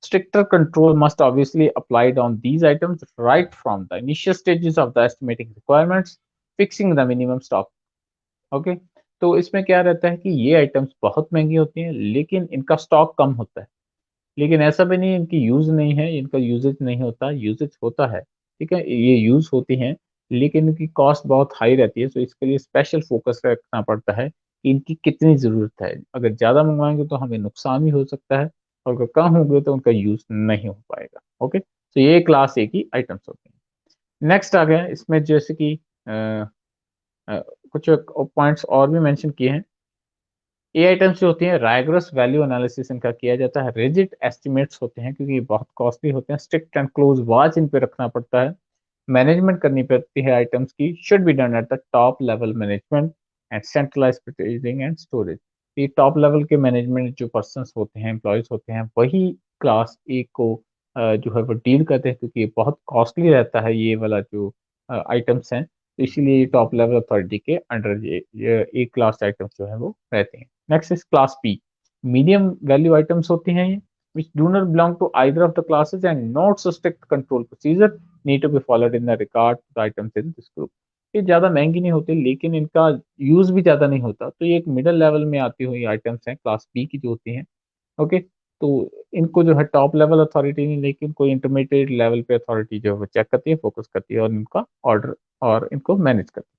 Stricter control must obviously applied on these items right from the initial stages of the estimating requirements, fixing the minimum stock. Okay, तो इसमें क्या रहता है कि ये items बहुत महंगी होती हैं लेकिन इनका स्टॉक कम होता है। लेकिन ऐसा भी नहीं है इनकी यूज़ नहीं है, इनका यूज़ेज नहीं होता, यूज़ेज होता है, ठीक है? ये यूज़ होती हैं, लेकिन इनकी कॉस्ट बहुत हाई रहती है, तो इसके लिए स्पेशल फ़ोकस रखना पड़ता है कि इनकी कितनी ज़रूरत है। अगर ज़्यादा मँगवाएँगे तो हमें नुकसान भी हो सकता है और अगर कम होंगे तो उनका यूज़ नहीं हो पाएगा। ओके? तो ये क्लास ए की आइटम्स होती हैं। नेक्स्ट आ गया इसमें जैसे कि अ अ, कुछ पॉइंट्स और भी मेंशन किए हैं। ये आइटम्स जो होती हैं राइगरस वैल्यू एनालिसिस इनका किया जाता है, रिजिड एस्टिमेट्स होते हैं क्योंकि ये बहुत कॉस्टली होते हैं, strict and close watch in पे रखना पड़ता है, मैनेजमेंट करनी पड़ती है आइटम्स की, should be done at the top level management and centralised purchasing and storage. ये टॉप लेवल के मैनेजमेंट जो पर्सन्स होते हैं, एम्प्लॉयज होते हैं, वही क्लास ए को जो है वो डील करते हैं, क्योंकि ये बहुत कॉस्टली रहता है ये वाला जो आइटम्स हैं, तो इसीलिए ये टॉप लेवल अथॉरिटी के अंडर ये ए क्लास आइटम्स जो है वो रहते हैं। Next is class P, medium value items होती हैं ये, which do not belong to either of the classes and not so strict control procedure need to be followed in the regard to the items in this group. ये ज़्यादा महंगी नहीं होती लेकिन इनका यूज़ भी ज़्यादा नहीं होता, तो ये एक मिडल लेवल में आती हुई आइटम्स हैं, क्लास बी की जो होती हैं। ओके, तो इनको जो है टॉप लेवल अथॉरिटी नहीं, लेकिन कोई इंटरमीडिएट लेवल पे अथॉरिटी जो है वो चेक करती है, फोकस करती है और इनका ऑर्डर और इनको मैनेज करती है।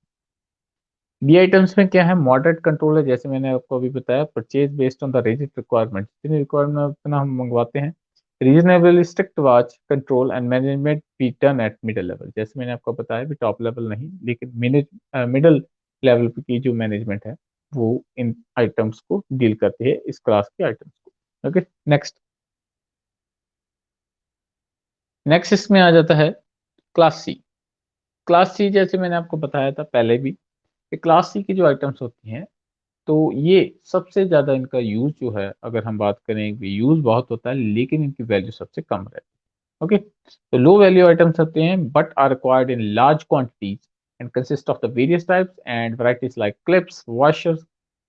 बी आइटम्स में क्या है, मॉडरेट कंट्रोल है, जैसे मैंने आपको अभी बताया, purchase based on the rigid requirement, जितनी रिक्वायरमेंट उतना हम मंगवाते हैं। Reasonable strict watch control and management be done at middle level, जैसे मैंने आपको बताया भी टॉप लेवल नहीं, लेकिन मिडल लेवल की जो मैनेजमेंट है वो इन आइटम्स को डील करती है, इस क्लास के आइटम्स को। ओके, नेक्स्ट नेक्स्ट इसमें आ जाता है क्लास सी। क्लास सी जैसे मैंने आपको बताया था पहले भी कि क्लास सी की जो आइटम्स होती हैं, तो ये सबसे ज़्यादा इनका यूज़ जो है, अगर हम बात करें कि यूज़ बहुत होता है लेकिन इनकी वैल्यू सबसे कम रहती है। ओके, तो लो वैल्यू आइटम्स होते हैं but are required in large quantities and consist of the various types and varieties like clips, washers.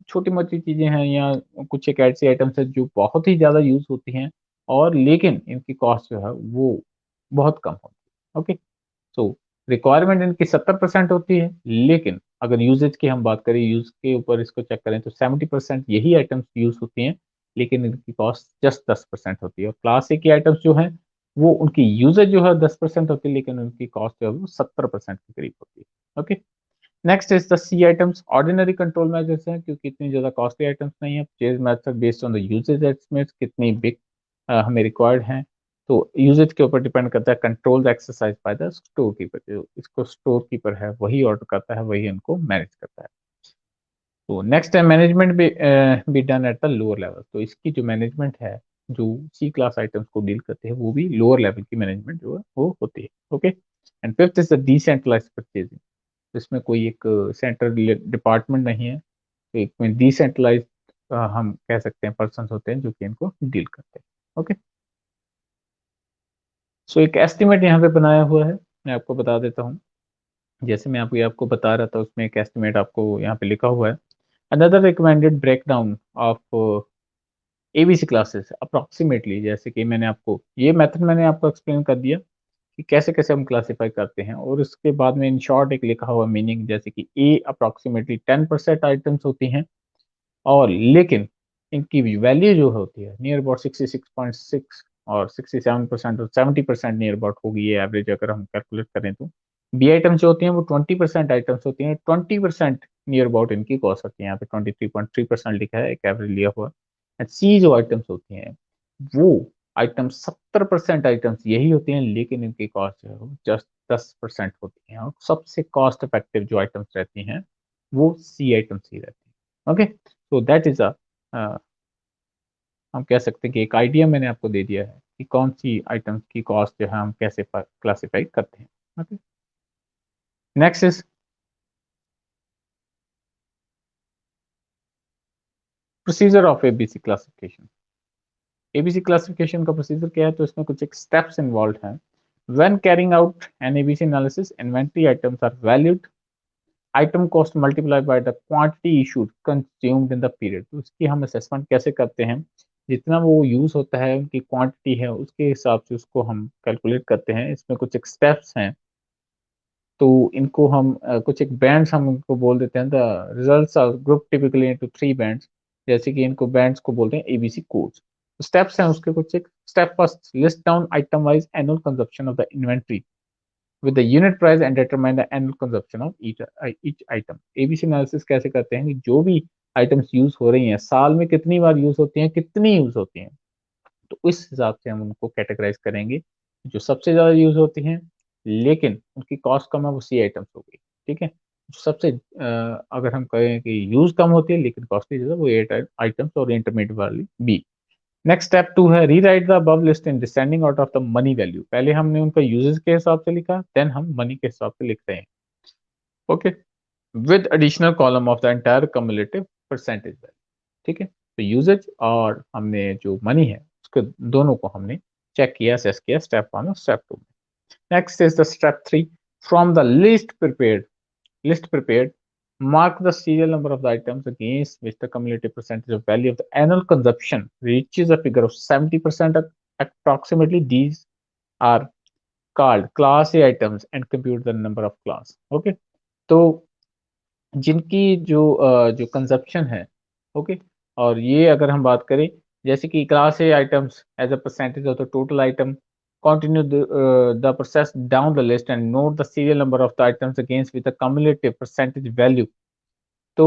छोटी मोटी चीजें हैं या कुछ एक ऐसी आइटम्स है जो बहुत ही ज्यादा यूज होती हैं और लेकिन इनकी कॉस्ट जो है वो बहुत कम होती है। ओके, सो रिक्वायरमेंट इनकी 70% होती है, लेकिन अगर यूजेज की हम बात करें, यूज के ऊपर इसको चेक करें तो 70% यही आइटम्स यूज होती हैं, लेकिन इनकी कॉस्ट जस्ट 10% होती है। और क्लास ए की आइटम्स जो हैं वो उनकी यूजेज जो है 10% होती है, लेकिन उनकी कॉस्ट जो है वो 70% के करीब होती है। Okay, next is the C items, ordinary control measures हैं, क्योंकि इतनी ज्यादा कॉस्टली आइटम्स नहीं है। Purchase method based on the usage estimates, कितनी बिग हमें रिक्वायर्ड हैं, तो यूजेज के ऊपर डिपेंड करता है। Control exercise by the store keeper, जो इसको स्टोर कीपर है वही ऑर्डर करता है, वही इनको मैनेज करता है। तो नेक्स्ट है management be done at the lower level. तो इसकी जो मैनेजमेंट है, जो सी क्लास आइटम्स को डील करते हैं, वो भी लोअर लेवल की मैनेजमेंट जो है वो होती है। Okay, and fifth is the decentralised purchasing. इसमें कोई एक सेंट्रल डिपार्टमेंट नहीं है, तो एक में डिसेंट्रलाइज हम कह सकते हैं पर्सन होते हैं जो कि इनको डील करते हैं। ओके, सो एक एस्टिमेट यहाँ पे बनाया हुआ है, मैं आपको बता देता हूँ। जैसे मैं आपको बता रहा था, उसमें एक एस्टिमेट आपको यहाँ पे लिखा हुआ है। Another recommended breakdown of ABC classes approximately, जैसे कि ये मेथड मैंने आपको एक्सप्लेन कर दिया कि कैसे कैसे हम क्लासिफाई करते हैं, और उसके बाद में इन शॉर्ट एक लिखा हुआ मीनिंग, जैसे कि ए अप्रोक्सीमेटली 10% आइटम्स होती हैं, और लेकिन इनकी वैल्यू जो होती है नियर अबाउट 66.6 और 67% और 70% नियर अबाउट होगी, ये एवरेज अगर हम कैलकुलेट करें तो। बी आइटम्स जो होती हैं वो 20% आइटम्स होती हैं, 20% नियर अबाउट इनकी कॉस्ट होती है। यहाँ पे 23.3% लिखा है, एक एवरेज लिया हुआ। एंड सी जो आइटम्स होती हैं वो आइटम्स 70% आइटम्स यही होती हैं, लेकिन इनकी कॉस्ट जो है वो जस्ट 10% होती है। और सबसे कॉस्ट इफेक्टिव जो आइटम्स रहती हैं वो सी आइटम्स ही रहती हैं। ओके, तो दैट इज अ, हम कह सकते हैं कि एक आइडिया मैंने आपको दे दिया है कि कौन सी आइटम्स की कॉस्ट जो है हम कैसे क्लासिफाई करते हैं। Okay, next is procedure of ABC classification. ABC classification का प्रोसीजर क्या है, तो इसमें कुछ एक स्टेप्स इन्वॉल्व हैं। When carrying out an ABC analysis, inventory items are valued, item cost multiply by the quantity issued consumed in the period. तो उसकी हम असेसमेंट कैसे करते हैं, जितना वो यूज होता है उनकी क्वांटिटी है उसके हिसाब से उसको हम कैलकुलेट करते हैं। इसमें कुछ एक स्टेप्स हैं, तो इनको हम कुछ एक बैंड्स हम इनको बोल देते हैं। The results are group typically into 3 bands, जैसे कि इनको बैंड्स को बोलते हैं एबीसी कोड्स। स्टेप्स हैं उसके कुछ एक। Step first, list down item wise annual consumption of the inventory with the unit price and determine the annual consumption of each item। ABC analysis कैसे करते हैं कि जो भी आइटम्स यूज हो रही हैं साल में कितनी बार यूज होती हैं, कितनी यूज होती हैं, तो इस हिसाब से हम उनको कैटेगराइज करेंगे। जो सबसे ज्यादा यूज होती हैं लेकिन उनकी कॉस्ट कम है वो सी आइटम्स हो गई। ठीक है, जो सबसे अगर हम कहें कि यूज कम होती है लेकिन कॉस्टली ज्यादा, वो एट आइटम्स, और इंटरमीडिएट वाली बी। नेक्स्ट स्टेप 2 है rewrite the above list in descending order of the money value. पहले हमने उनका यूजेस के हिसाब से लिखा, देन हम मनी के हिसाब से लिख रहे हैं। Okay, with additional column of the entire cumulative percentage value. ठीक है, तो यूजेज और हमने जो मनी है उसके दोनों को हमने चेक किया, असेस किया, स्टेप 1 और स्टेप 2 में। Next is the step 3, from the list prepared, mark the serial number of the items against which the cumulative percentage of value of the annual consumption reaches a figure of 70% approximately. These are called class A items and compute the number of class। okay, तो जिनकी जो consumption है, okay, और ये अगर हम बात करें, जैसे कि class A items as a percentage of the total item, continue the process down the list and note the serial number of the items against with a cumulative percentage value। तो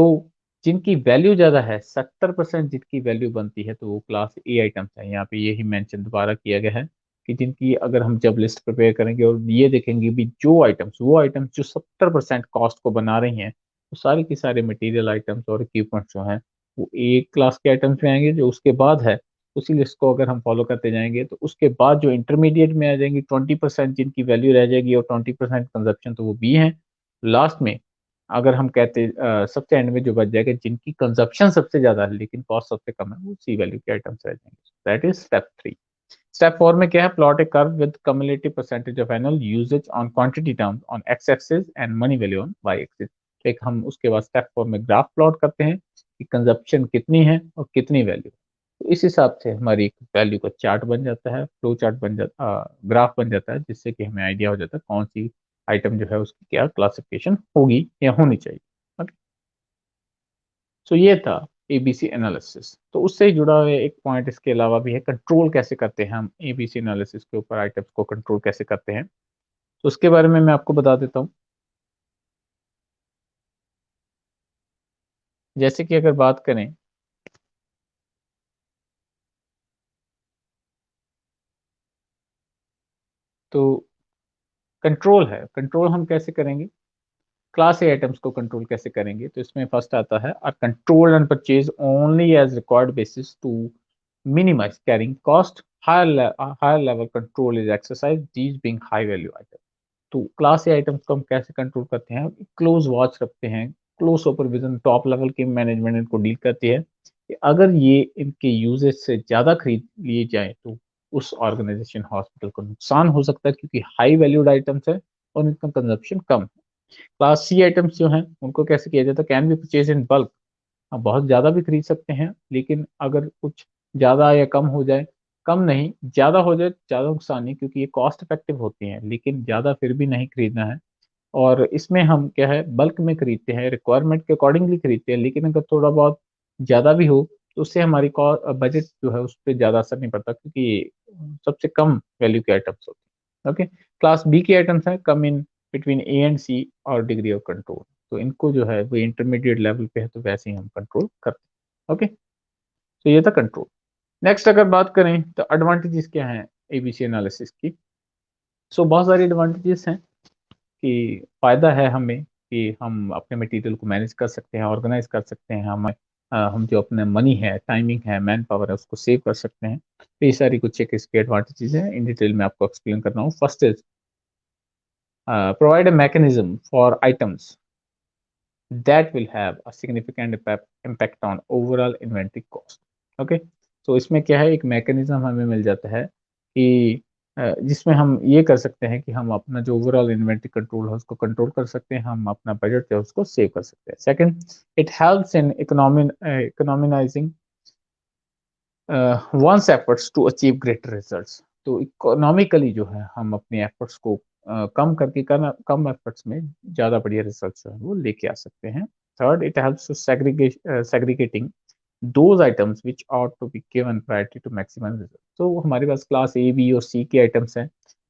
जिनकी वैल्यू ज्यादा है, 70% जिनकी value बनती है, तो वो class A items है। यहाँ पे यही मेंशन दोबारा किया गया है कि जिनकी अगर हम जब लिस्ट प्रिपेयर करेंगे और ये देखेंगे भी वो आइटम्स जो 70% कॉस्ट को बना रही हैं, तो सारी की सारे मटेरियल आइटम्स और इक्विपमेंट्स जो हैं वो ए क्लास के आइटम्स में आएंगे। जो उसके बाद है उसी लिस्ट को अगर हम फॉलो करते जाएंगे, तो उसके बाद जो इंटरमीडिएट में आ जाएंगी 20% जिनकी वैल्यू रह जाएगी और 20% कंजप्शन, तो वो बी है। लास्ट में अगर हम कहते सबसे एंड में जो बच जाएगा जिनकी कंजप्शन सबसे ज्यादा है लेकिन कॉस्ट सबसे कम है, वो सी वैल्यू के आइटम्स रह जाएंगे। That is step 3। स्टेप 4 में क्या है, plot A curve with cumulative percentage of annual usage on quantity terms on x axis and money value on y axis। एक हम उसके बाद स्टेप 4 में ग्राफ प्लॉट करते हैं कि कंजप्शन कितनी है और कितनी वैल्यू। तो इस हिसाब से हमारी वैल्यू का चार्ट बन जाता है, फ्लो चार्ट बन जाता, ग्राफ बन जाता है, जिससे कि हमें आइडिया हो जाता है कौन सी आइटम जो है उसकी क्या क्लासिफिकेशन होगी या होनी चाहिए। ओके, सो ये था एबीसी एनालिसिस। तो उससे ही जुड़ा हुआ एक पॉइंट इसके अलावा भी है, कंट्रोल कैसे करते हैं हम एबीसी एनालिसिस के ऊपर आइटम्स को कंट्रोल कैसे करते हैं, तो उसके बारे में मैं आपको बता देता हूँ। जैसे कि अगर बात करें तो कंट्रोल है, कंट्रोल हम कैसे करेंगे, क्लास ए आइटम्स को कंट्रोल कैसे करेंगे, तो इसमें फर्स्ट आता है are control and purchase only as required basis to minimize carrying cost, higher level control is exercised, these being high value items। तो क्लास ए आइटम्स को हम कैसे कंट्रोल करते हैं, क्लोज वॉच रखते हैं, क्लोज सुपरविजन, टॉप लेवल की management इनको डील करती है कि अगर ये इनके यूजेज से ज़्यादा खरीद लिए जाए तो उस ऑर्गेनाइजेशन हॉस्पिटल को नुकसान हो सकता है, क्योंकि हाई वैल्यूड आइटम्स है और इनका कंजप्शन कम है। क्लास सी आइटम्स जो हैं उनको कैसे किया जाता है, can be purchase in bulk, आप बहुत ज़्यादा भी खरीद सकते हैं, लेकिन अगर कुछ ज़्यादा या कम हो जाए, कम नहीं, ज़्यादा हो जाए ज़्यादा नुकसान नहीं, क्योंकि ये कॉस्ट इफेक्टिव होती हैं, लेकिन ज़्यादा फिर भी नहीं खरीदना है। और इसमें हम क्या है, बल्क में खरीदते हैं, रिक्वायरमेंट के अकॉर्डिंगली खरीदते हैं, लेकिन अगर थोड़ा बहुत ज़्यादा भी हो तो उससे हमारी बजट जो है उस पे ज़्यादा असर नहीं पड़ता, क्योंकि ये सबसे कम वैल्यू के आइटम्स होते हैं। ओके, क्लास बी के आइटम्स हैं कम इन बिटवीन ए एंड सी और डिग्री ऑफ कंट्रोल, तो इनको जो है वो इंटरमीडिएट लेवल पे है, तो वैसे ही हम कंट्रोल करते हैं। ओके, तो ये था कंट्रोल। नेक्स्ट अगर बात करें तो एडवांटेजेस क्या हैं एबीसी एनालिसिस की। सो बहुत सारी एडवांटेजेस हैं कि फ़ायदा है हमें कि हम अपने मटेरियल को मैनेज कर सकते हैं, ऑर्गेनाइज कर सकते हैं, हम जो अपना मनी है, टाइमिंग है, मैन पावर है, उसको सेव कर सकते हैं। तो ये सारी कुछ एक इसके एडवांटेजेस हैं, इन डिटेल में आपको एक्सप्लेन कर रहा हूँ। First is provide a mechanism for items that will have a significant impact on overall inventory cost। Okay, तो इसमें क्या है, एक मैकेनिज्म हमें मिल जाता है कि जिसमें हम ये कर सकते हैं कि हम अपना जो ओवरऑल इन्वेंट्री कंट्रोल है उसको कंट्रोल कर सकते हैं, हम अपना बजट है उसको सेव कर सकते हैं। Second, it helps in economising one's efforts to achieve greater results. तो इकोनॉमिकली जो है हम अपने एफर्ट्स को कम करके कम एफर्ट्स में ज़्यादा बढ़िया रिजल्ट्स जो है वो लेके आ सकते हैं। Third, it helps to segregating those items which out to be given priority to maximum result. तो हमारे पास क्लास ए बी और सी के आइटम्स हैं,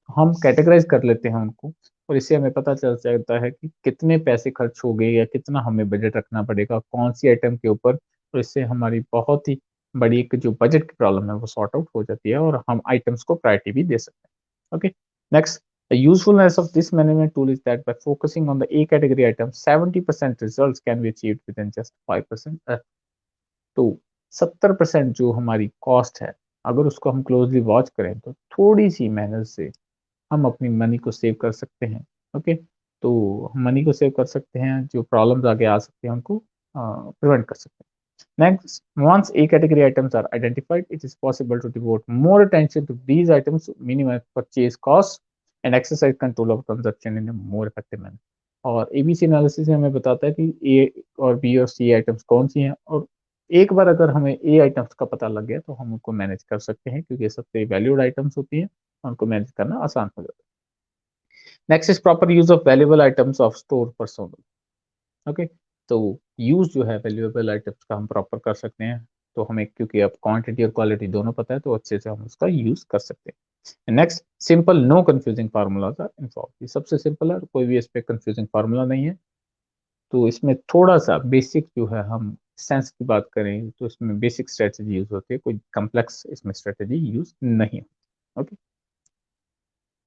हम कैटेगराइज कर लेते हैं उनको, और इससे हमें पता चल जाता है कि कितने पैसे खर्च हो गए या कितना हमें बजट रखना पड़ेगा कौन सी आइटम के ऊपर। तो इससे हमारी बहुत ही बड़ी एक जो बजट की प्रॉब्लम है वो सॉर्ट आउट हो जाती है और हम आइटम्स को प्रायोरिटी भी दे सकते हैं। Okay, next, the usefulness of this management tool is that by focusing on the A category items, 70% results can be achieved within just 5% effort। तो 70% जो हमारी कॉस्ट है, अगर उसको हम क्लोजली वॉच करें तो थोड़ी सी मेहनत से हम अपनी मनी को सेव कर सकते हैं। ओके, तो हम मनी को सेव कर सकते हैं, जो प्रॉब्लम्स आगे आ सकते हैं उनको प्रिवेंट कर सकते हैं। Next, once A category items are identified, it is possible to devote more attention to these items to minimize purchase costs and exercise control of consumption in a more effective manner। और ABC analysis हमें बताता है कि ए और B और सी items कौन सी हैं, और एक बार अगर हमें ए आइटम्स का पता लग गया तो हम उनको मैनेज कर सकते हैं, क्योंकि ये सबसे वैल्यूड आइटम्स होती हैं, उनको मैनेज करना आसान हो जाता है। Next is proper use of valuable items of store personnel. Okay, तो यूज जो है वैल्यूएबल आइटम्स का हम प्रॉपर कर सकते हैं, तो हमें क्योंकि अब क्वांटिटी और क्वालिटी दोनों पता है तो अच्छे से हम उसका यूज कर सकते हैं। Next, simple no confusing formulas are involve. ये सबसे सिंपल है, कोई भी इस पे कंफ्यूजिंग फार्मूला नहीं है। तो इसमें थोड़ा सा बेसिक जो है, हम सेंस की बात करें तो इसमें बेसिक स्ट्रेटेजी यूज होती है, कोई कम्प्लेक्स इसमें स्ट्रेटेजी यूज नहीं होती। Okay,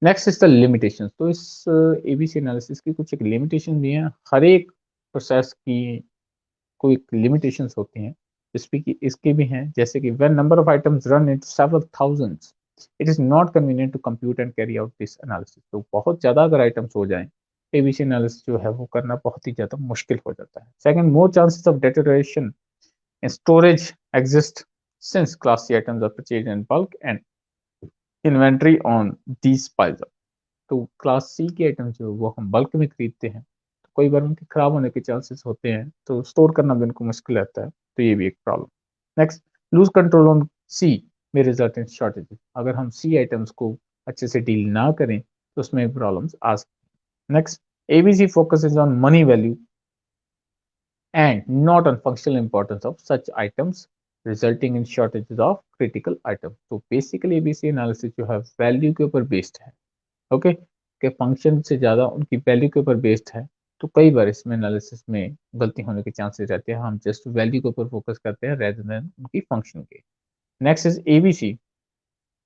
next is the limitation. तो इस एबीसी एनालिसिस की कुछ एक लिमिटेशन भी है, हर एक प्रोसेस की कोई लिमिटेशंस होती हैं, इसके भी हैं, जैसे कि when number of items run into several thousands, it is not convenient to compute and carry out this analysis. तो बहुत ज़्यादा अगर आइटम्स हो जाएं, एबीसी एनालिसिस जो है वो करना बहुत ही ज़्यादा मुश्किल हो जाता है। Second, more chances of deterioration in storage exist since class C items are purchase in bulk and inventory on these piles. तो क्लास सी के आइटम जो वो हम बल्क में खरीदते हैं, तो कई बार उनके खराब होने के चांसेस होते हैं, तो स्टोर करना भी उनको मुश्किल रहता है, तो ये भी एक problem. Next, loose control on C may result in shortage. अगर हम सी आइटम्स को अच्छे से डील ना करें तो उसमें प्रॉब्लम्स आ सकती हैं। Next, ABC focuses on money value and not on functional importance of such items, resulting in shortages of critical items। तो बेसिकली एबीसी एनालिसिस जो है वैल्यू के ऊपर बेस्ड है, ओके, के फंक्शन से ज़्यादा उनकी वैल्यू के ऊपर बेस्ड है। तो कई बार इसमें एनालिसिस में गलती होने के चांसेस रहते हैं, हम जस्ट वैल्यू के ऊपर फोकस करते हैं रेदर देन उनकी फंक्शन के। Next is ABC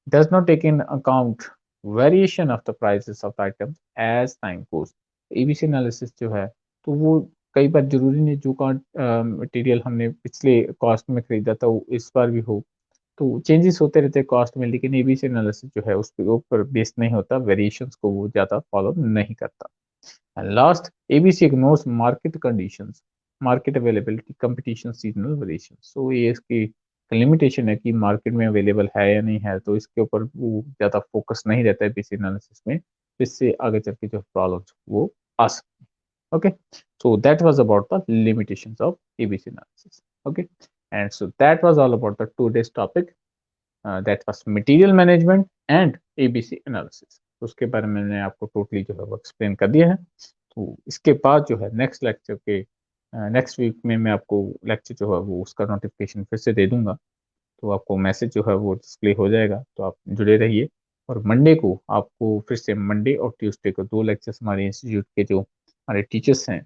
does not take in account variation of the prices of the items as time goes। ABC analysis जो है तो वो कई बार जरूरी नहीं जो मटेरियल हमने पिछले कॉस्ट में खरीदा था वो इस बार भी हो, तो चेंजेस होते रहते हैं कॉस्ट में, लेकिन एबीसी एनालिसिस जो है उस पे ऊपर बेस्ड नहीं होता, वेरिएशंस को वो ज़्यादा फॉलो नहीं करता। And last, ABC ignores market conditions, market availability, competition, seasonal variations। So ये इसकी लिमिटेशन है कि मार्केट में अवेलेबल है या नहीं है, तो इसके ऊपर वो ज़्यादा फोकस नहीं रहता है बीसी एनालिसिस में, तो इससे आगे चल के जो प्रॉब्लम्स वो आ सकती है। Okay, so that was about the limitations of ABC analysis। Okay, and so that was all about the today's topic, that was material management and ABC analysis। तो उसके बारे में मैंने आपको टोटली जो है वो एक्सप्लेन कर दिया है। तो इसके बाद जो है नेक्स्ट लेक्चर के नेक्स्ट वीक में मैं आपको लेक्चर जो है वो उसका नोटिफिकेशन फिर से दे दूंगा, तो आपको मैसेज जो है वो डिस्प्ले हो जाएगा, तो आप जुड़े रहिए। और मंडे को आपको फिर से मंडे और ट्यूसडे को 2 लेक्चर्स हमारे इंस्टीट्यूट के जो हमारे टीचर्स हैं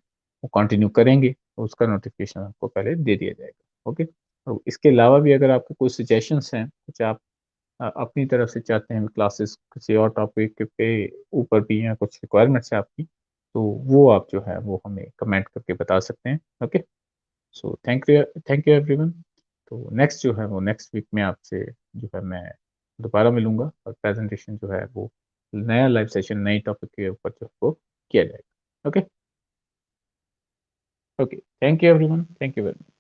वो कंटिन्यू करेंगे, तो उसका नोटिफिकेशन आपको पहले दे दिया जाएगा। ओके, तो इसके अलावा भी अगर आपके कोई सजेशंस हैं, कुछ आप अपनी तरफ से चाहते हैं क्लासेस किसी और टॉपिक पे ऊपर भी या कुछ रिक्वायरमेंट्स है आपकी, तो वो आप जो है वो हमें कमेंट करके बता सकते हैं। Okay, so thank you everyone. तो नेक्स्ट जो है वो नेक्स्ट वीक में आपसे जो है मैं दोबारा मिलूंगा, और प्रेजेंटेशन जो है वो नया लाइव सेशन नई टॉपिक के ऊपर जो है वो किया जाएगा। Okay, okay, thank you everyone, thank you very much.